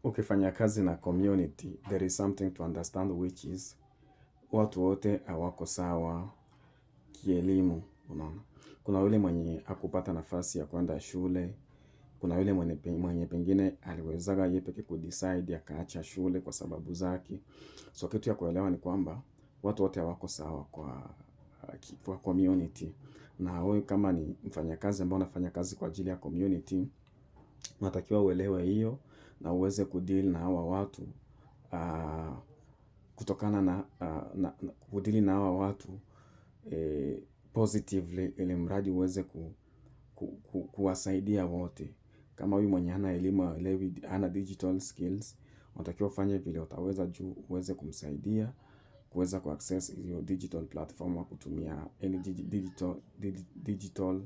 Ukifanya kazi na community, there is something to understand, which is watu wote hawako sawa kielimu, unaona. Kuna yule mwenye hakupata nafasi ya kwenda shule, kuna yule mwenye pengine aliwezaga yeye peke kudecide akaacha shule kwa sababu zake. So kitu ya kuelewa ni kwamba watu wote hawako sawa kwa community. Na wewe kama ni mfanyakazi ambao unafanya kazi kwa ajili ya community, unatakiwa uelewe hiyo na uweze kudeal na hawa watu kutokana na kudeal na hawa watu positively, ili mradi uweze kuwasaidia wote. Kama huyu mwenye hana elimu, hana digital skills, unatakiwa ufanye vile utaweza juu uweze kumsaidia kuweza kuaccess hiyo digital platform wa kutumia any digital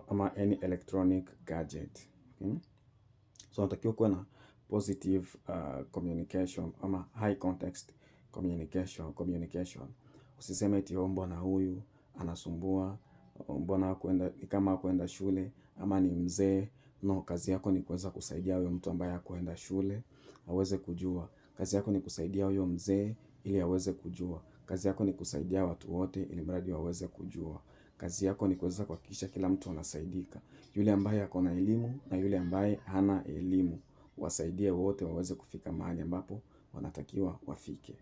ama any electronic gadget. So unatakiwa kuwa na positive communication ama high context communication. Usiseme eti mbona huyu anasumbua, mbona ni kama hakuenda shule ama ni mzee. No, kazi yako ni kuweza kusaidia huyo mtu ambaye hakuenda shule aweze kujua. Kazi yako ni kusaidia huyo mzee ili aweze kujua. Kazi yako ni kusaidia watu wote ili mradi waweze kujua. Kazi yako ni kuweza kuhakikisha kila mtu anasaidika. Yule ambaye ako na elimu na yule ambaye hana elimu, wasaidie wote waweze kufika mahali ambapo wanatakiwa wafike.